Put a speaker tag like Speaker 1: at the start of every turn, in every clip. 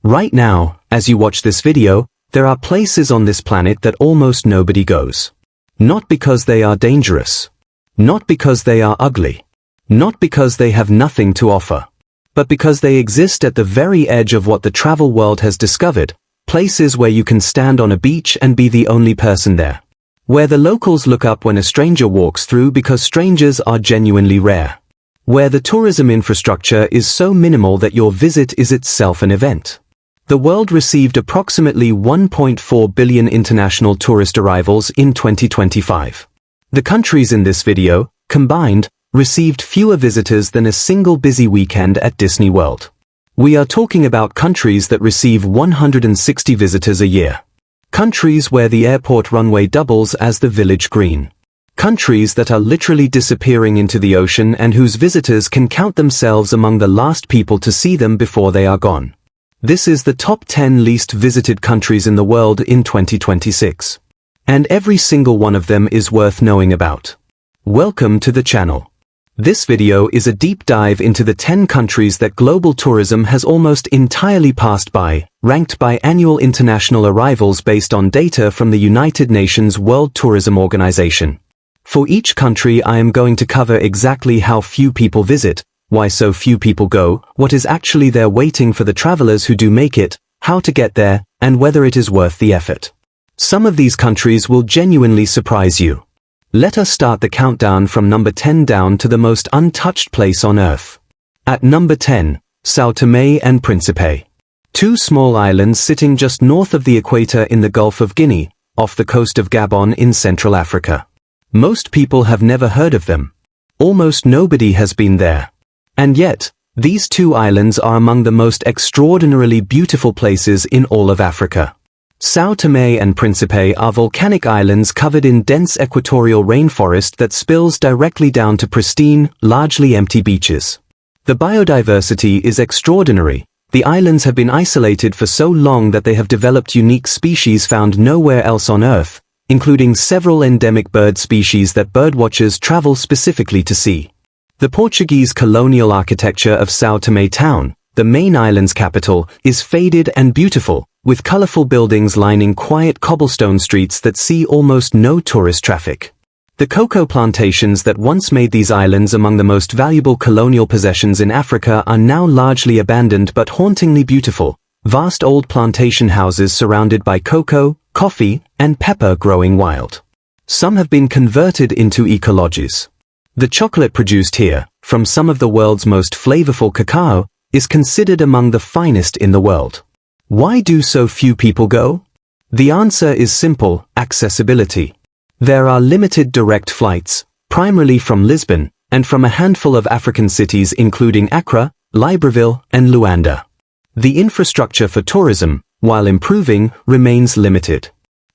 Speaker 1: Right now, as you watch this video, there are places on this planet that almost nobody goes. Not because they are dangerous. Not because they are ugly. Not because they have nothing to offer. But because they exist at the very edge of what the travel world has discovered, places where you can stand on a beach and be the only person there. Where the locals look up when a stranger walks through because strangers are genuinely rare. Where the tourism infrastructure is so minimal that your visit is itself an event. The world received approximately 1.4 billion international tourist arrivals in 2025. The countries in this video, combined, received fewer visitors than a single busy weekend at Disney World. We are talking about countries that receive 160 visitors a year. Countries where the airport runway doubles as the village green. Countries that are literally disappearing into the ocean and whose visitors can count themselves among the last people to see them before they are gone. This is the top 10 least visited countries in the world in 2026. And every single one of them is worth knowing about. Welcome to the channel. This video is a deep dive into the 10 countries that global tourism has almost entirely passed by, ranked by annual international arrivals based on data from the United Nations World Tourism Organization. For each country I am going to cover exactly how few people visit, why so few people go, what is actually there waiting for the travelers who do make it, how to get there, and whether it is worth the effort. Some of these countries will genuinely surprise you. Let us start the countdown from number 10 down to the most untouched place on Earth. At number 10, São Tomé and Príncipe. Two small islands sitting just north of the equator in the Gulf of Guinea, off the coast of Gabon in Central Africa. Most people have never heard of them. Almost nobody has been there. And yet, these two islands are among the most extraordinarily beautiful places in all of Africa. São Tomé and Príncipe are volcanic islands covered in dense equatorial rainforest that spills directly down to pristine, largely empty beaches. The biodiversity is extraordinary. The islands have been isolated for so long that they have developed unique species found nowhere else on Earth, including several endemic bird species that birdwatchers travel specifically to see. The Portuguese colonial architecture of São Tomé town, the main island's capital, is faded and beautiful, with colorful buildings lining quiet cobblestone streets that see almost no tourist traffic. The cocoa plantations that once made these islands among the most valuable colonial possessions in Africa are now largely abandoned but hauntingly beautiful, vast old plantation houses surrounded by cocoa, coffee, and pepper growing wild. Some have been converted into eco-lodges. The chocolate produced here, from some of the world's most flavorful cacao, is considered among the finest in the world. Why do so few people go? The answer is simple: accessibility. There are limited direct flights, primarily from Lisbon, and from a handful of African cities including Accra, Libreville, and Luanda. The infrastructure for tourism, while improving, remains limited.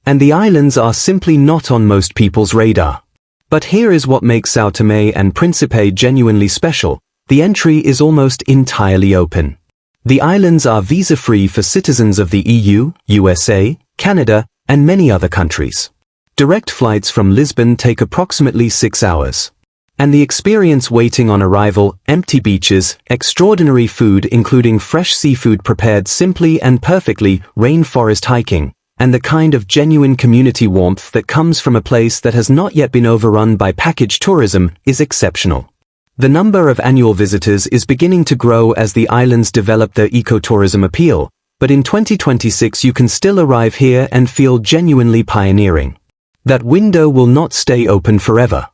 Speaker 1: And the islands are simply not on most people's radar. But here is what makes São Tomé and Príncipe genuinely special: the entry is almost entirely open. The islands are visa-free for citizens of the EU, USA, Canada, and many other countries. Direct flights from Lisbon take approximately 6 hours. And the experience waiting on arrival: empty beaches, extraordinary food including fresh seafood prepared simply and perfectly, rainforest hiking, and the kind of genuine community warmth that comes from a place that has not yet been overrun by package tourism, is exceptional. The number of annual visitors is beginning to grow as the islands develop their ecotourism appeal, but in 2026 you can still arrive here and feel genuinely pioneering. That window will not stay open forever.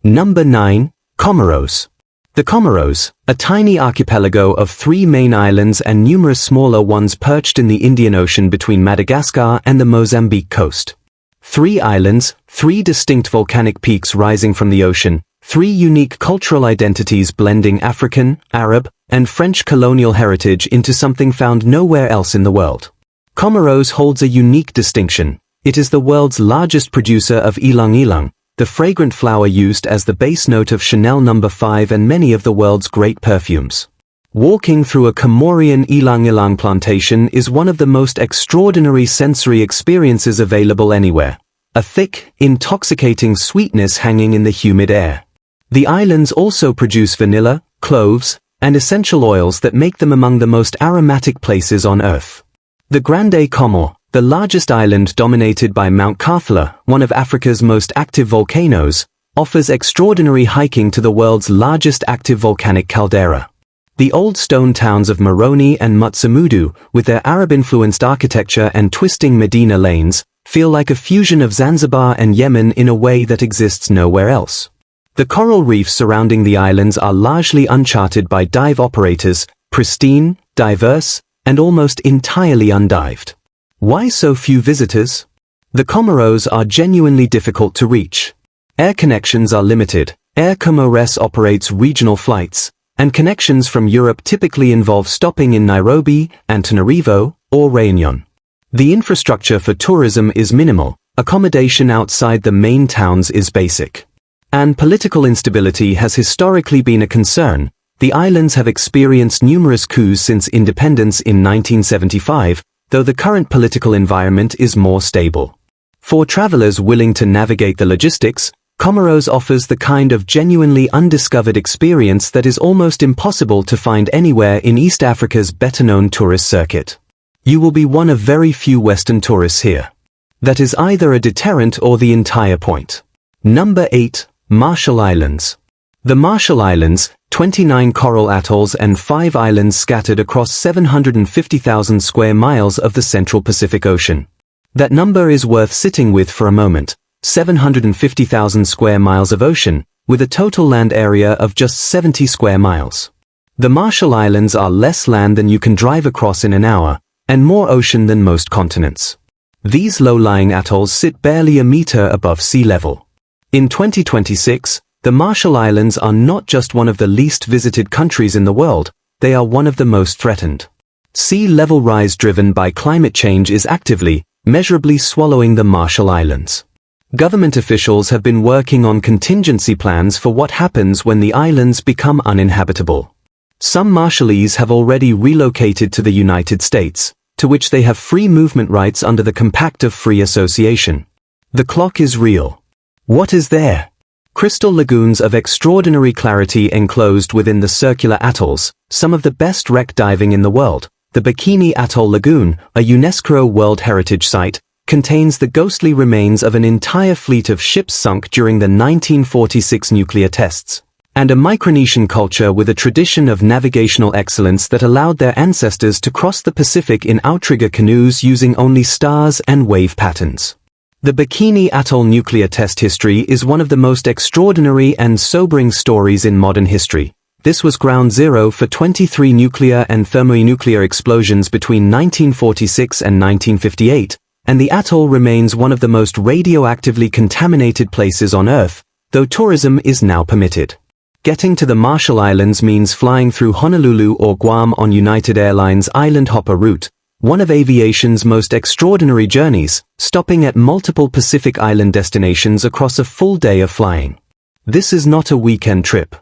Speaker 1: Number 9, Comoros. The Comoros, a tiny archipelago of 3 main islands and numerous smaller ones perched in the Indian Ocean between Madagascar and the Mozambique coast. 3 islands, 3 distinct volcanic peaks rising from the ocean, 3 unique cultural identities blending African, Arab, and French colonial heritage into something found nowhere else in the world. Comoros holds a unique distinction. It is the world's largest producer of ylang-ylang, the fragrant flower used as the base note of Chanel No. 5 and many of the world's great perfumes. Walking through a Comorian ylang-ylang plantation is one of the most extraordinary sensory experiences available anywhere. A thick, intoxicating sweetness hanging in the humid air. The islands also produce vanilla, cloves, and essential oils that make them among the most aromatic places on Earth. The Grande Comore, the largest island dominated by Mount Karfala, one of Africa's most active volcanoes, offers extraordinary hiking to the world's largest active volcanic caldera. The old stone towns of Moroni and Mutsumudu, with their Arab-influenced architecture and twisting Medina lanes, feel like a fusion of Zanzibar and Yemen in a way that exists nowhere else. The coral reefs surrounding the islands are largely uncharted by dive operators, pristine, diverse, and almost entirely undived. Why so few visitors? The Comoros are genuinely difficult to reach. Air connections are limited. Air Comores operates regional flights, and connections from Europe typically involve stopping in Nairobi, Antananarivo, or Réunion. The infrastructure for tourism is minimal, accommodation outside the main towns is basic. And political instability has historically been a concern. The islands have experienced numerous coups since independence in 1975, though the current political environment is more stable. For travelers willing to navigate the logistics, Comoros offers the kind of genuinely undiscovered experience that is almost impossible to find anywhere in East Africa's better-known tourist circuit. You will be one of very few Western tourists here. That is either a deterrent or the entire point. Number 8. Marshall Islands. The Marshall Islands, 29 coral atolls and 5 islands scattered across 750,000 square miles of the Central Pacific Ocean. That number is worth sitting with for a moment. 750,000 square miles of ocean, with a total land area of just 70 square miles. The Marshall Islands are less land than you can drive across in an hour, and more ocean than most continents. These low-lying atolls sit barely a meter above sea level. In 2026, the Marshall Islands are not just one of the least visited countries in the world, they are one of the most threatened. Sea level rise driven by climate change is actively, measurably swallowing the Marshall Islands. Government officials have been working on contingency plans for what happens when the islands become uninhabitable. Some Marshallese have already relocated to the United States, to which they have free movement rights under the Compact of Free Association. The clock is real. What is there? Crystal lagoons of extraordinary clarity enclosed within the circular atolls, some of the best wreck diving in the world. The Bikini Atoll Lagoon, a UNESCO World Heritage Site, contains the ghostly remains of an entire fleet of ships sunk during the 1946 nuclear tests, and a Micronesian culture with a tradition of navigational excellence that allowed their ancestors to cross the Pacific in outrigger canoes using only stars and wave patterns. The Bikini Atoll nuclear test history is one of the most extraordinary and sobering stories in modern history. This was ground zero for 23 nuclear and thermonuclear explosions between 1946 and 1958, and the atoll remains one of the most radioactively contaminated places on Earth, though tourism is now permitted. Getting to the Marshall Islands means flying through Honolulu or Guam on United Airlines' Island Hopper route, one of aviation's most extraordinary journeys, stopping at multiple Pacific Island destinations across a full day of flying. This is not a weekend trip.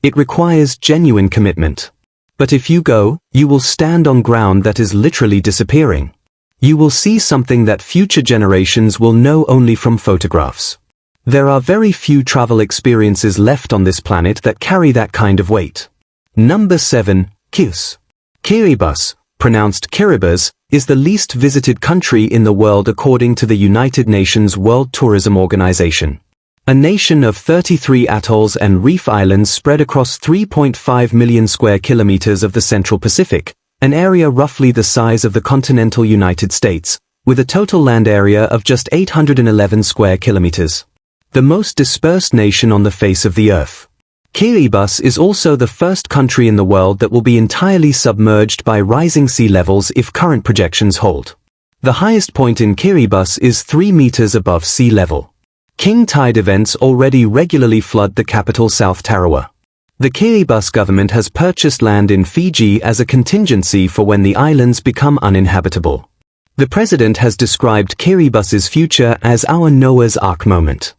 Speaker 1: It requires genuine commitment. But if you go, you will stand on ground that is literally disappearing. You will see something that future generations will know only from photographs. There are very few travel experiences left on this planet that carry that kind of weight. Number 7. Kiribati, pronounced Kiribati, is the least visited country in the world according to the United Nations World Tourism Organization. A nation of 33 atolls and reef islands spread across 3.5 million square kilometers of the Central Pacific, an area roughly the size of the continental United States, with a total land area of just 811 square kilometers. The most dispersed nation on the face of the Earth. Kiribati is also the first country in the world that will be entirely submerged by rising sea levels if current projections hold. The highest point in Kiribati is 3 meters above sea level. King tide events already regularly flood the capital South Tarawa. The Kiribati government has purchased land in Fiji as a contingency for when the islands become uninhabitable. The president has described Kiribati's future as our Noah's Ark moment.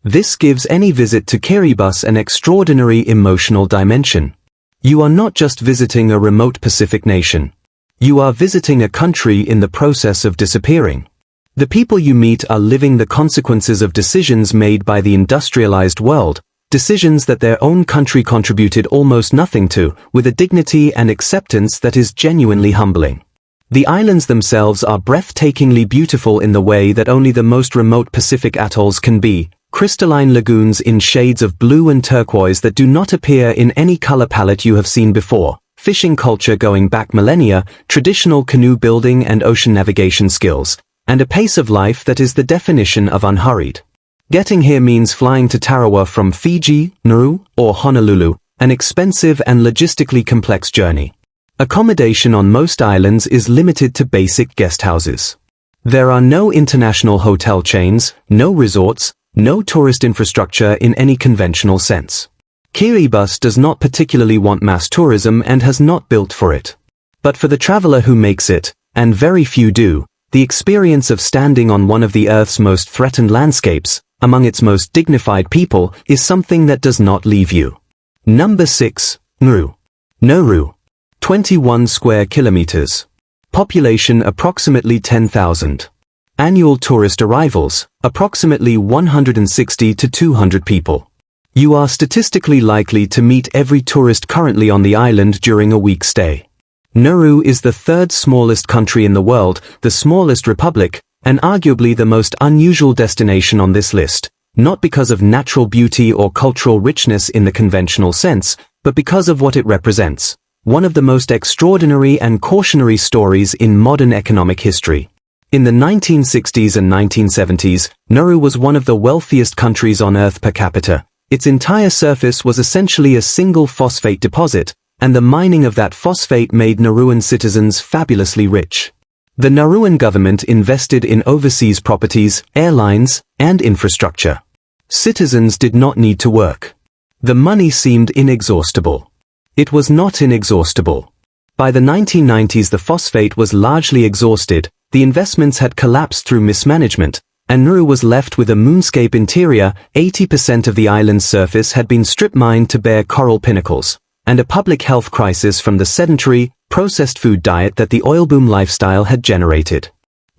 Speaker 1: This gives any visit to Kiribati an extraordinary emotional dimension. You are not just visiting a remote Pacific nation. You are visiting a country in the process of disappearing. The people you meet are living the consequences of decisions made by the industrialized world, decisions that their own country contributed almost nothing to, with a dignity and acceptance that is genuinely humbling. The islands themselves are breathtakingly beautiful in the way that only the most remote Pacific atolls can be, crystalline lagoons in shades of blue and turquoise that do not appear in any color palette you have seen before, fishing culture going back millennia, traditional canoe building and ocean navigation skills, and a pace of life that is the definition of unhurried. Getting here means flying to Tarawa from Fiji, Nauru, or Honolulu, an expensive and logistically complex journey. Accommodation on most islands is limited to basic guest houses. There are no international hotel chains, no resorts, no tourist infrastructure in any conventional sense. Kiribati does not particularly want mass tourism and has not built for it. But for the traveler who makes it, and very few do, the experience of standing on one of the Earth's most threatened landscapes, among its most dignified people, is something that does not leave you. Number 6. Nauru. Nauru. 21 square kilometers. Population approximately 10,000. Annual tourist arrivals, approximately 160 to 200 people. You are statistically likely to meet every tourist currently on the island during a week stay. Nauru is the third smallest country in the world, the smallest republic, and arguably the most unusual destination on this list, not because of natural beauty or cultural richness in the conventional sense, but because of what it represents, one of the most extraordinary and cautionary stories in modern economic history. In the 1960s and 1970s, Nauru was one of the wealthiest countries on Earth per capita. Its entire surface was essentially a single phosphate deposit, and the mining of that phosphate made Nauruan citizens fabulously rich. The Nauruan government invested in overseas properties, airlines, and infrastructure. Citizens did not need to work. The money seemed inexhaustible. It was not inexhaustible. By the 1990s the phosphate was largely exhausted, the investments had collapsed through mismanagement, and Nauru was left with a moonscape interior. 80% of the island's surface had been strip-mined to bare coral pinnacles, and a public health crisis from the sedentary, processed food diet that the oil boom lifestyle had generated.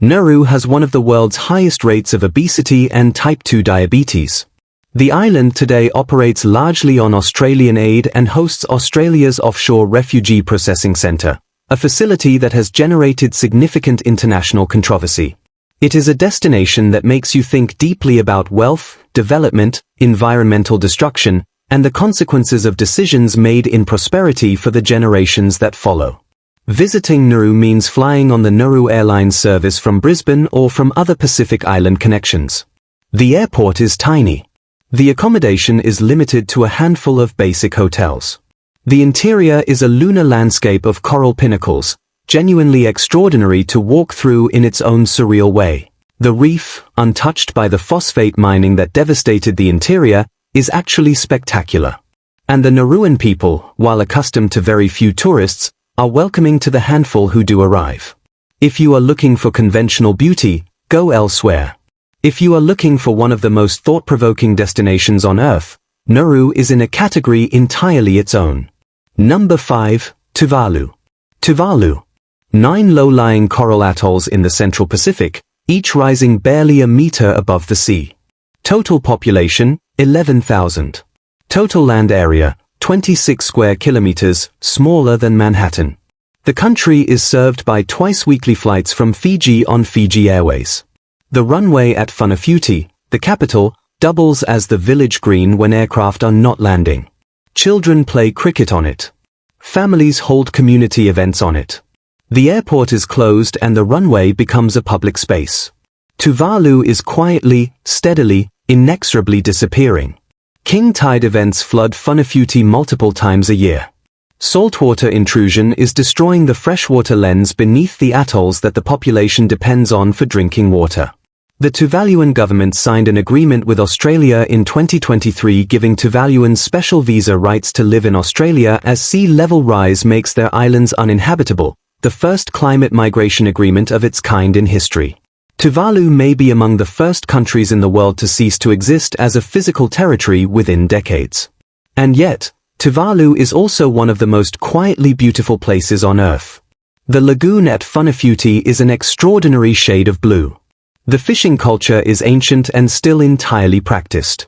Speaker 1: Nauru has one of the world's highest rates of obesity and type 2 diabetes. The island today operates largely on Australian aid and hosts Australia's offshore refugee processing centre, a facility that has generated significant international controversy. It is a destination that makes you think deeply about wealth, development, environmental destruction, and the consequences of decisions made in prosperity for the generations that follow. Visiting Nauru means flying on the Nauru Airlines service from Brisbane or from other Pacific Island connections. The airport is tiny. The accommodation is limited to a handful of basic hotels. The interior is a lunar landscape of coral pinnacles, genuinely extraordinary to walk through in its own surreal way. The reef, untouched by the phosphate mining that devastated the interior, is actually spectacular. And the Nauruan people, while accustomed to very few tourists, are welcoming to the handful who do arrive. If you are looking for conventional beauty, go elsewhere. If you are looking for one of the most thought-provoking destinations on Earth, Nauru is in a category entirely its own. Number 5. Tuvalu. Tuvalu. 9 low-lying coral atolls in the Central Pacific, each rising barely a meter above the sea. Total population, 11,000. Total land area, 26 square kilometers, smaller than Manhattan. The country is served by twice-weekly flights from Fiji on Fiji Airways. The runway at Funafuti, the capital, doubles as the village green when aircraft are not landing. Children play cricket on it. Families hold community events on it. The airport is closed and the runway becomes a public space. Tuvalu is quietly, steadily, inexorably disappearing. King tide events flood Funafuti multiple times a year. Saltwater intrusion is destroying the freshwater lens beneath the atolls that the population depends on for drinking water. The Tuvaluan government signed an agreement with Australia in 2023 giving Tuvaluans special visa rights to live in Australia as sea level rise makes their islands uninhabitable, the first climate migration agreement of its kind in history. Tuvalu may be among the first countries in the world to cease to exist as a physical territory within decades. And yet, Tuvalu is also one of the most quietly beautiful places on Earth. The lagoon at Funafuti is an extraordinary shade of blue. The fishing culture is ancient and still entirely practiced.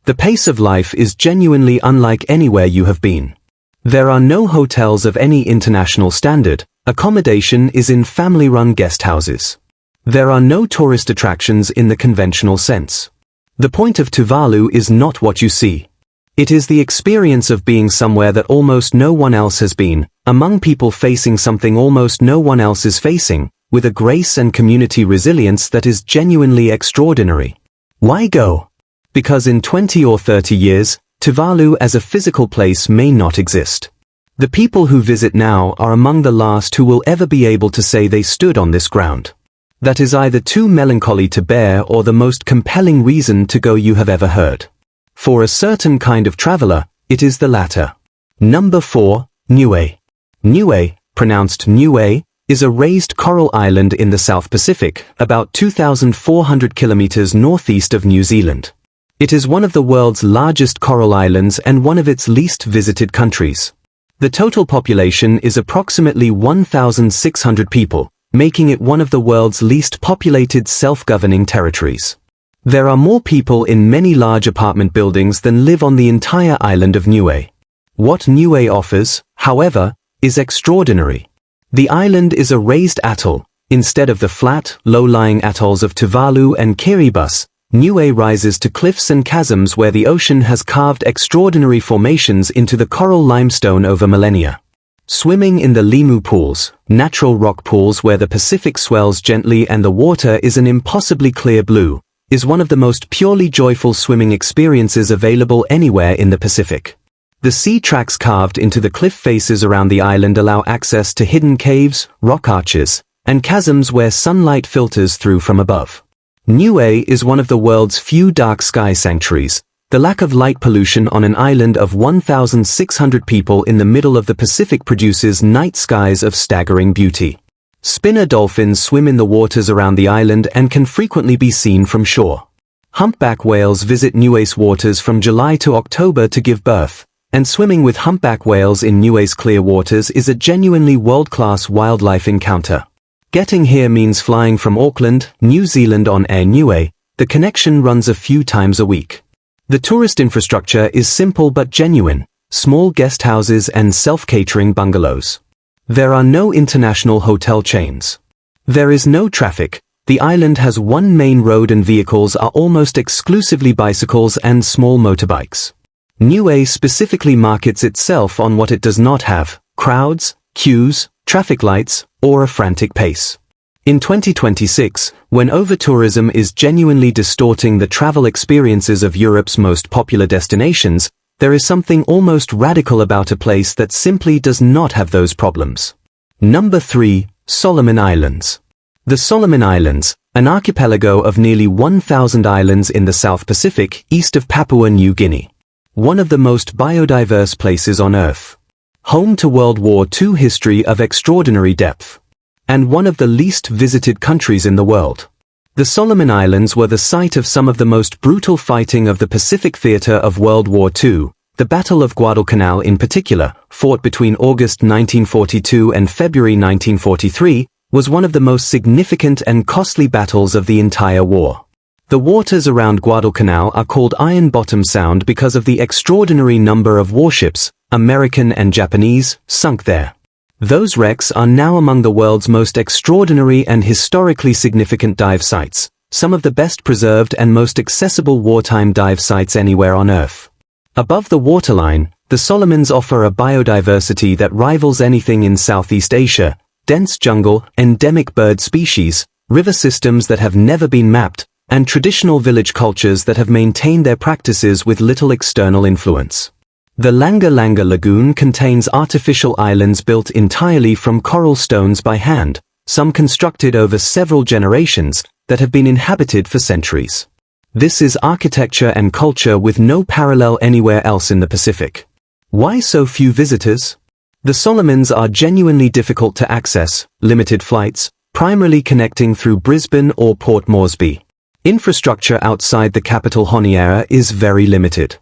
Speaker 1: The pace of life is genuinely unlike anywhere you have been. There are no hotels of any international standard. Accommodation is in family-run guest houses. There are no tourist attractions in the conventional sense. The point of Tuvalu is not what you see. It is the experience of being somewhere that almost no one else has been, among people facing something almost no one else is facing, with a grace and community resilience that is genuinely extraordinary. Why go? Because in 20 or 30 years, Tuvalu as a physical place may not exist. The people who visit now are among the last who will ever be able to say they stood on this ground. That is either too melancholy to bear or the most compelling reason to go you have ever heard. For a certain kind of traveler, it is the latter. Number 4, Niue. Niue, pronounced Niue, is a raised coral island in the South Pacific, about 2,400 kilometers northeast of New Zealand. It is one of the world's largest coral islands and one of its least visited countries. The total population is approximately 1,600 people, making it one of the world's least populated self-governing territories. There are more people in many large apartment buildings than live on the entire island of Niue. What Niue offers, however, is extraordinary. The island is a raised atoll. Instead of the flat, low-lying atolls of Tuvalu and Kiribati, Niue rises to cliffs and chasms where the ocean has carved extraordinary formations into the coral limestone over millennia. Swimming in the Limu pools, natural rock pools where the Pacific swells gently and the water is an impossibly clear blue, is one of the most purely joyful swimming experiences available anywhere in the Pacific. The sea tracks carved into the cliff faces around the island allow access to hidden caves, rock arches, and chasms where sunlight filters through from above. Niue is one of the world's few dark sky sanctuaries. The lack of light pollution on an island of 1,600 people in the middle of the Pacific produces night skies of staggering beauty. Spinner dolphins swim in the waters around the island and can frequently be seen from shore. Humpback whales visit Niue's waters from July to October to give birth, and swimming with humpback whales in Niue's clear waters is a genuinely world-class wildlife encounter. Getting here means flying from Auckland, New Zealand on Air Niue. The connection runs a few times a week. The tourist infrastructure is simple but genuine, small guest houses and self-catering bungalows. There are no international hotel chains. There is no traffic. The island has one main road and vehicles are almost exclusively bicycles and small motorbikes. Niue specifically markets itself on what it does not have: crowds, queues, traffic lights, or a frantic pace. In 2026, when over-tourism is genuinely distorting the travel experiences of Europe's most popular destinations, there is something almost radical about a place that simply does not have those problems. Number 3, Solomon Islands. The Solomon Islands, an archipelago of nearly 1,000 islands in the South Pacific, east of Papua New Guinea. One of the most biodiverse places on Earth. Home to World War II history of extraordinary depth. And one of the least visited countries in the world. The Solomon Islands were the site of some of the most brutal fighting of the Pacific theater of World War II. The Battle of Guadalcanal in particular, fought between August 1942 and February 1943, was one of the most significant and costly battles of the entire war. The waters around Guadalcanal are called Iron Bottom Sound because of the extraordinary number of warships, American and Japanese, sunk there. Those wrecks are now among the world's most extraordinary and historically significant dive sites, some of the best preserved and most accessible wartime dive sites anywhere on Earth. Above the waterline, the Solomons offer a biodiversity that rivals anything in Southeast Asia: dense jungle, endemic bird species, river systems that have never been mapped, and traditional village cultures that have maintained their practices with little external influence. The Langa Langa Lagoon contains artificial islands built entirely from coral stones by hand, some constructed over several generations, that have been inhabited for centuries. This is architecture and culture with no parallel anywhere else in the Pacific. Why so few visitors? The Solomons are genuinely difficult to access, limited flights, primarily connecting through Brisbane or Port Moresby. Infrastructure outside the capital Honiara is very limited.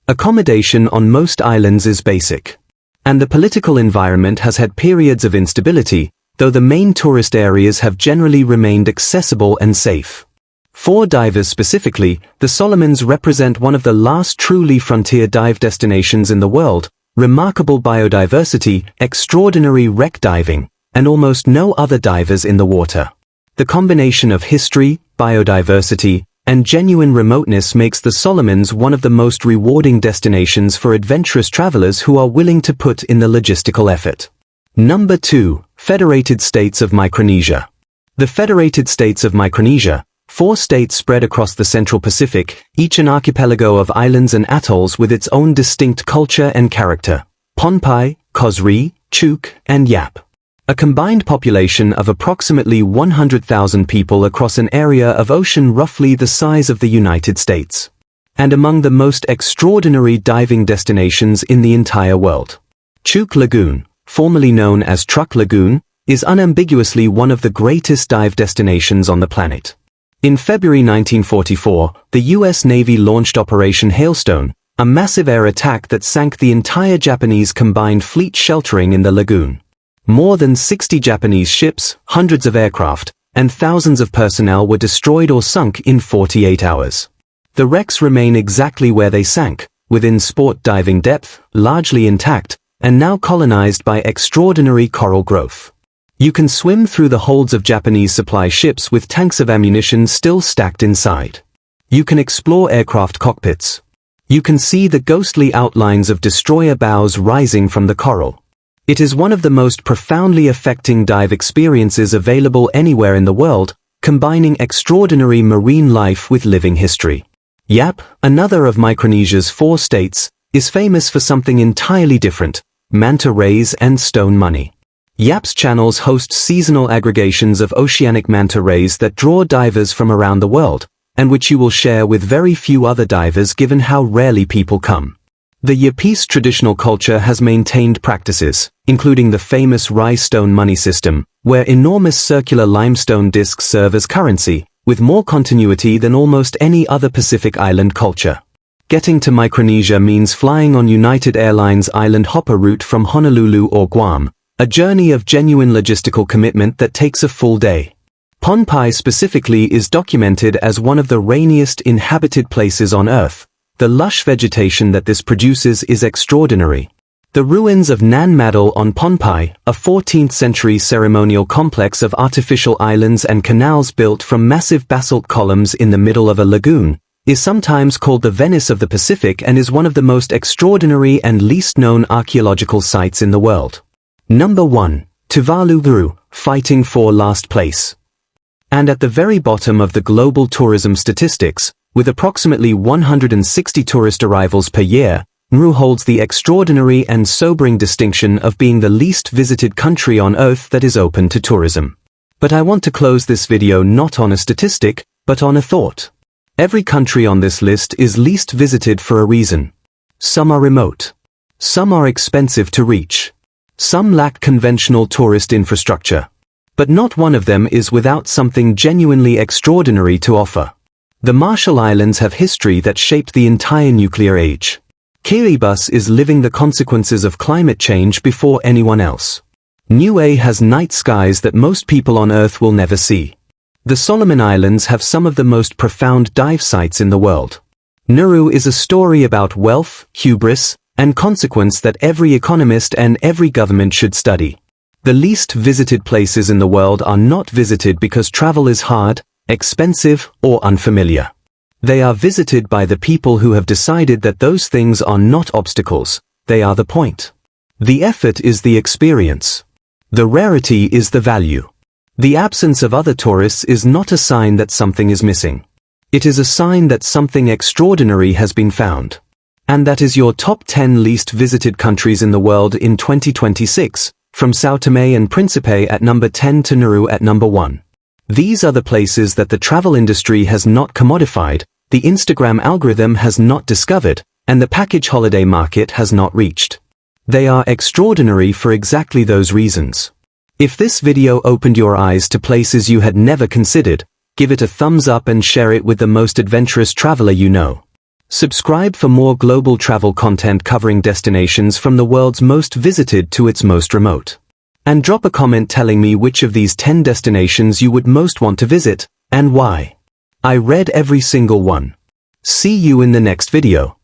Speaker 1: Accommodation on most islands is basic. And the political environment has had periods of instability, though the main tourist areas have generally remained accessible and safe. For divers specifically, the Solomons represent one of the last truly frontier dive destinations in the world, remarkable biodiversity, extraordinary wreck diving, and almost no other divers in the water. The combination of history, biodiversity, and genuine remoteness makes the Solomons one of the most rewarding destinations for adventurous travelers who are willing to put in the logistical effort. Number 2. Federated States of Micronesia. The Federated States of Micronesia, 4 states spread across the Central Pacific, each an archipelago of islands and atolls with its own distinct culture and character. Pohnpei, Kosrae, Chuuk, and Yap. A combined population of approximately 100,000 people across an area of ocean roughly the size of the United States. And among the most extraordinary diving destinations in the entire world. Chuuk Lagoon, formerly known as Truk Lagoon, is unambiguously one of the greatest dive destinations on the planet. In February 1944, the U.S. Navy launched Operation Hailstone, a massive air attack that sank the entire Japanese combined fleet sheltering in the lagoon. More than 60 Japanese ships, hundreds of aircraft, and thousands of personnel were destroyed or sunk in 48 hours. The wrecks remain exactly where they sank, within sport diving depth, largely intact, and now colonized by extraordinary coral growth. You can swim through the holds of Japanese supply ships with tanks of ammunition still stacked inside. You can explore aircraft cockpits. You can see the ghostly outlines of destroyer bows rising from the coral. It is one of the most profoundly affecting dive experiences available anywhere in the world, combining extraordinary marine life with living history. Yap, another of Micronesia's 4 states, is famous for something entirely different: manta rays and stone money. Yap's channels host seasonal aggregations of oceanic manta rays that draw divers from around the world, and which you will share with very few other divers given how rarely people come. The Yapese traditional culture has maintained practices, including the famous rice stone money system, where enormous circular limestone discs serve as currency, with more continuity than almost any other Pacific island culture. Getting to Micronesia means flying on United Airlines Island Hopper route from Honolulu or Guam, a journey of genuine logistical commitment that takes a full day. Pohnpei specifically is documented as one of the rainiest inhabited places on Earth. The lush vegetation that this produces is extraordinary. The ruins of Nan Madol on Pohnpei, a 14th-century ceremonial complex of artificial islands and canals built from massive basalt columns in the middle of a lagoon, is sometimes called the Venice of the Pacific and is one of the most extraordinary and least-known archaeological sites in the world. Number 1. Tuvalu, fighting for last place. And at the very bottom of the global tourism statistics, with approximately 160 tourist arrivals per year, Nauru holds the extraordinary and sobering distinction of being the least visited country on Earth that is open to tourism. But I want to close this video not on a statistic, but on a thought. Every country on this list is least visited for a reason. Some are remote. Some are expensive to reach. Some lack conventional tourist infrastructure. But not one of them is without something genuinely extraordinary to offer. The Marshall Islands have history that shaped the entire nuclear age. Kiribati is living the consequences of climate change before anyone else. Niue has night skies that most people on Earth will never see. The Solomon Islands have some of the most profound dive sites in the world. Nauru is a story about wealth, hubris, and consequence that every economist and every government should study. The least visited places in the world are not visited because travel is hard, expensive, or unfamiliar. They are visited by the people who have decided that those things are not obstacles, they are the point. The effort is the experience. The rarity is the value. The absence of other tourists is not a sign that something is missing. It is a sign that something extraordinary has been found. And that is your top 10 least visited countries in the world in 2026, from São Tomé and Príncipe at number 10 to Nauru at number 1. These are the places that the travel industry has not commodified, the Instagram algorithm has not discovered, and the package holiday market has not reached. They are extraordinary for exactly those reasons. If this video opened your eyes to places you had never considered, give it a thumbs up and share it with the most adventurous traveler you know. Subscribe for more global travel content covering destinations from the world's most visited to its most remote. And drop a comment telling me which of these 10 destinations you would most want to visit, and why. I read every single one. See you in the next video.